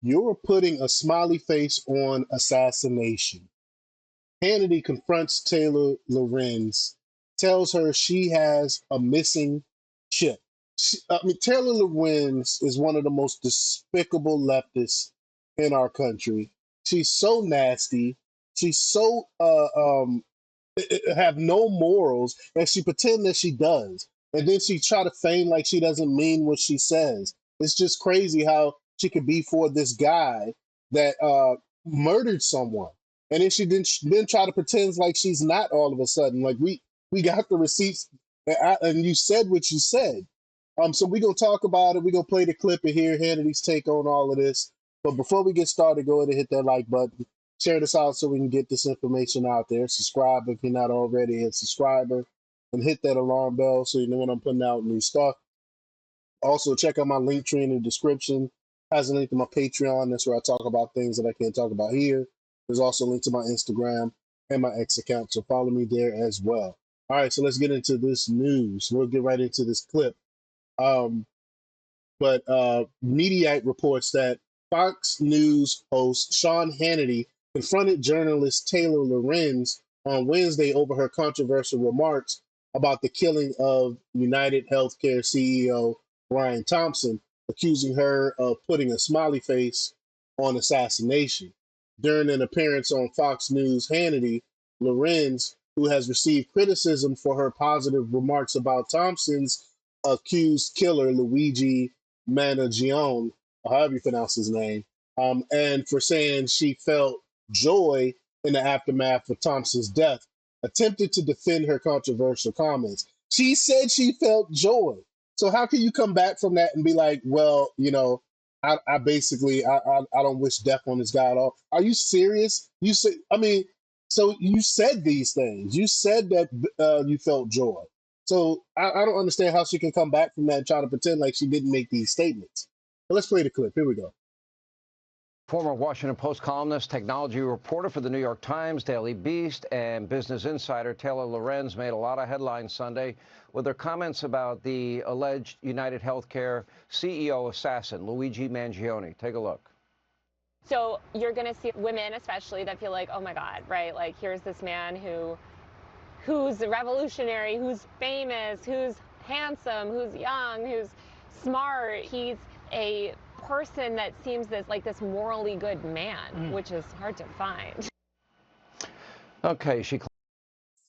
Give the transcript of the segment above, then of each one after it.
You're putting a smiley face on Assassination. Hannity confronts Taylor Lorenz, tells her she has a missing chip. Taylor Lorenz is one of the most despicable leftists in our country. She's so nasty. She's so have no morals, and she pretend that she does, and then she try to feign like she doesn't mean what she says. It's just crazy how she could be for this guy that murdered someone, and then she then try to pretend like she's not all of a sudden. Like we got the receipts, and you said what you said. So we're gonna talk about it. We're gonna play the clip and hear Hannity's take on all of this. But before we get started, go ahead and hit that like button. Share this out so we can get this information out there. Subscribe if you're not already a subscriber, and hit that alarm bell so you know when I'm putting out new stuff. Also, check out my link tree in the description. It has a link to my Patreon. That's where I talk about things that I can't talk about here. There's also a link to my Instagram and my X account, so follow me there as well. All right, so let's get into this news. We'll get right into this clip. But Mediaite reports that Fox News host Sean Hannity confronted journalist Taylor Lorenz on Wednesday over her controversial remarks about the killing of United Healthcare CEO Brian Thompson, accusing her of putting a smiley face on Assassination. During an appearance on Fox News, Hannity, Lorenz, who has received criticism for her positive remarks about Thompson's accused killer, Luigi Managione, or however you pronounce his name, and for saying she felt joy in the aftermath of Thompson's death, attempted to defend her controversial comments. She said she felt joy. So how can you come back from that and be like, well, you know, I basically I don't wish death on this guy at all. Are you serious? You said, I mean, so you said these things. You said that you felt joy. So I don't understand how she can come back from that and try to pretend like she didn't make these statements. But let's play the clip. Here we go. Former Washington Post columnist, technology reporter for the New York Times, Daily Beast, and Business Insider, Taylor Lorenz made a lot of headlines Sunday with her comments about the alleged United Healthcare CEO assassin, Luigi Mangione. Take a look. So you're going to see women especially that feel like, oh my God, right? Like here's this man who's revolutionary, who's famous, who's handsome, who's young, who's smart. He's a person that seems this morally good man, which is hard to find. Okay,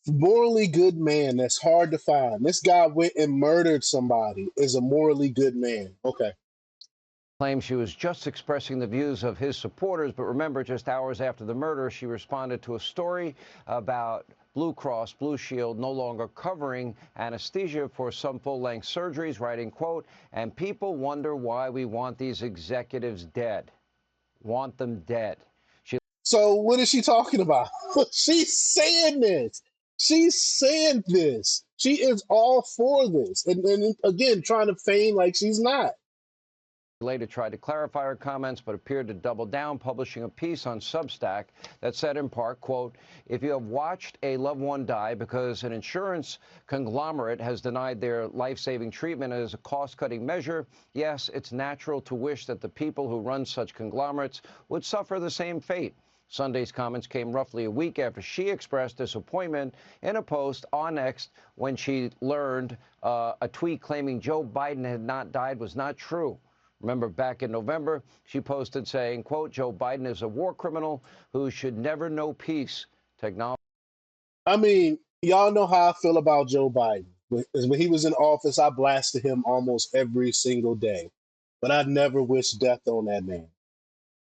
Morally good man, that's hard to find. This guy went and murdered somebody, is a morally good man. Okay. claims she was just expressing the views of his supporters, but remember, just hours after the murder, she responded to a story about Blue Cross Blue Shield no longer covering anesthesia for some full-length surgeries, writing, quote, "And people wonder why we want these executives dead. Want them dead." So what is she talking about? She's saying this. She's saying this. She is all for this. And again, trying to feign like she's not. Later tried to clarify her comments, but appeared to double down, publishing a piece on Substack that said in part, quote, "If you have watched a loved one die because an insurance conglomerate has denied their life-saving treatment as a cost-cutting measure, yes, it's natural to wish that the people who run such conglomerates would suffer the same fate." Sunday's comments came roughly a week after she expressed disappointment in a post on X when she learned a tweet claiming Joe Biden had not died was not true. Remember, back in November, she posted saying, quote, "Joe Biden is a war criminal who should never know peace. Technology." I mean, y'all know how I feel about Joe Biden. When he was in office, I blasted him almost every single day. But I never wished death on that man.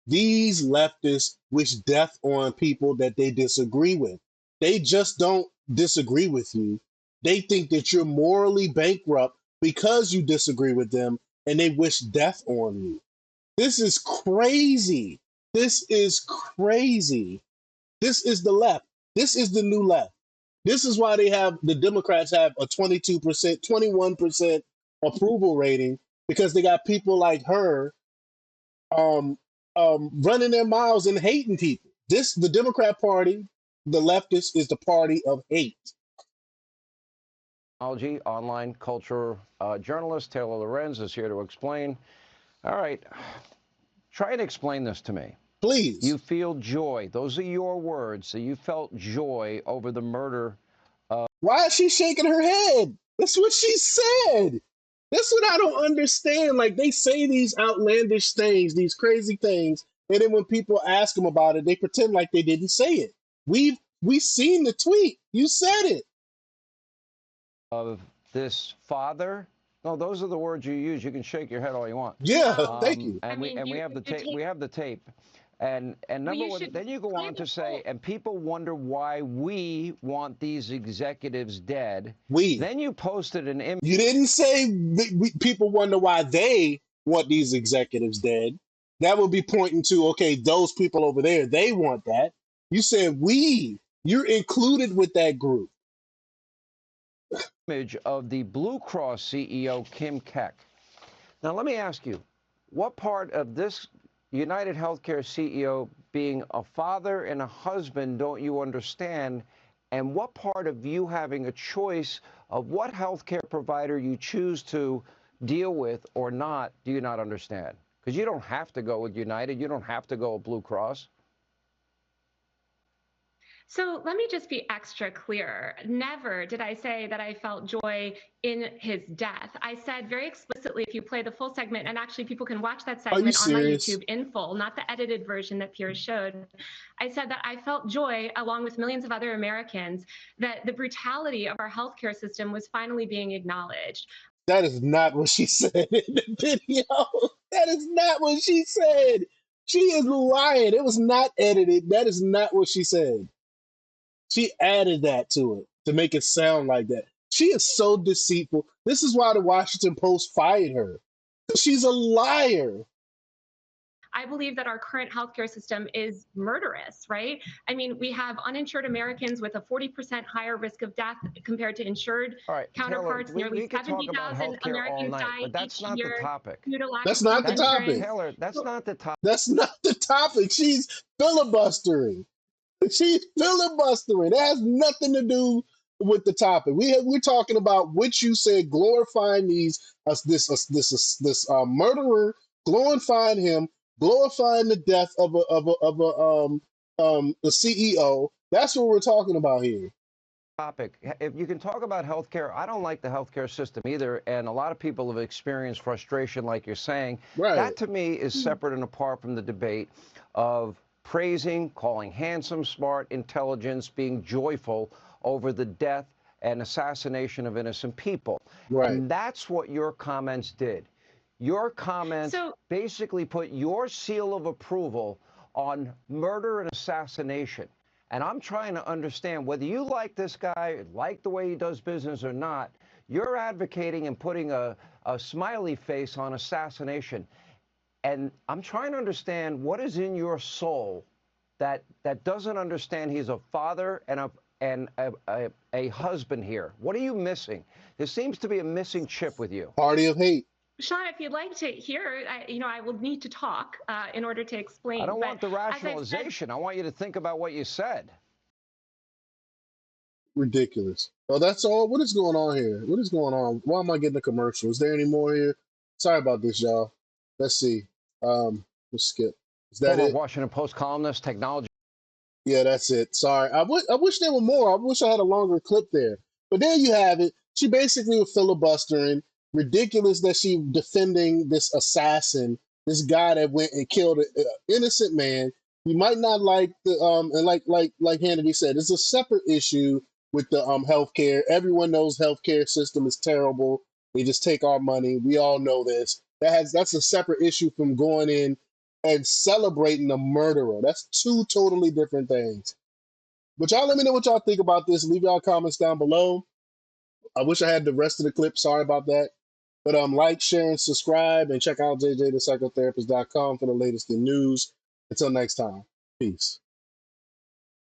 These leftists wish death on people that they disagree with. They just don't disagree with you. They think that you're morally bankrupt because you disagree with them, and they wish death on you. This is crazy. This is crazy. This is the left. This is the new left. This is why the Democrats have a 22%, 21% approval rating, because they got people like her um, running their mouths and hating people. The Democrat Party, the leftist, is the party of hate. Online culture journalist Taylor Lorenz is here to explain. All right. Try and explain this to me. Please. You feel joy. Those are your words. So you felt joy over the murder. Why is she shaking her head? That's what she said. That's what I don't understand. Like, they say these outlandish things, these crazy things, and then when people ask them about it, they pretend like they didn't say it. We seen the tweet. You said it. Of this father. No, those are the words you use. You can shake your head all you want. Yeah, thank you. And we have the tape. We have the tape. And number one, then you go on to say, and people wonder why we want these executives dead. Then you posted an image. You didn't say people wonder why they want these executives dead. That would be pointing to, okay, those people over there, they want that. You said we. You're included with that group. Image of the Blue Cross CEO, Kim Keck. Now, let me ask you, what part of this United Healthcare CEO being a father and a husband don't you understand? And what part of you having a choice of what healthcare provider you choose to deal with or not do you not understand? Because you don't have to go with United. You don't have to go with Blue Cross. So let me just be extra clear. Never did I say that I felt joy in his death. I said very explicitly, if you play the full segment, and actually people can watch that segment on my YouTube in full, not the edited version that Piers showed. I said that I felt joy, along with millions of other Americans, that the brutality of our healthcare system was finally being acknowledged. That is not what she said in the video. That is not what she said. She is lying. It was not edited. That is not what she said. She added that to it to make it sound like that. She is so deceitful. This is why the Washington Post fired her. She's a liar. I believe that our current healthcare system is murderous, right? I mean, we have uninsured Americans with a 40% higher risk of death compared to insured counterparts. Taylor, Nearly 70,000 Americans die but that's not the topic. That's not the topic. Taylor, that's not the topic. That's not the topic. She's filibustering. She's filibustering. It has nothing to do with the topic. We're talking about what you said, glorifying this murderer, glorifying him, glorifying the death of a CEO. That's what we're talking about here. Topic. If you can talk about healthcare, I don't like the healthcare system either, and a lot of people have experienced frustration, like you're saying. Right. That to me is separate and apart from the debate of praising, calling handsome, smart, intelligence, being joyful over the death and assassination of innocent people. Right. And that's what your comments did. Your comments basically put your seal of approval on murder and assassination. And I'm trying to understand whether you like this guy, like the way he does business or not, you're advocating and putting a smiley face on assassination. And I'm trying to understand what is in your soul that doesn't understand he's a father and a husband here. What are you missing? There seems to be a missing chip with you. Party of hate. Sean, if you'd like to hear, I will need to talk in order to explain. I don't want the rationalization. I want you to think about what you said. Ridiculous. Oh, that's all? What is going on here? What is going on? Why am I getting a commercial? Is there any more here? Sorry about this, y'all. Let's see. Let's skip. Is that it? Washington Post columnist, technology. Yeah, that's it. Sorry. I wish there were more. I wish I had a longer clip there. But there you have it. She basically was filibustering. Ridiculous that she defending this assassin, this guy that went and killed an innocent man. You might not like the and like Hannity said, it's a separate issue with the healthcare. Everyone knows healthcare system is terrible. They just take our money. We all know this. That's a separate issue from going in and celebrating a murderer. That's two totally different things. But y'all let me know what y'all think about this. Leave y'all comments down below. I wish I had the rest of the clip. Sorry about that. But like, share, and subscribe, and check out jjthepsychotherapist.com for the latest in news. Until next time, peace.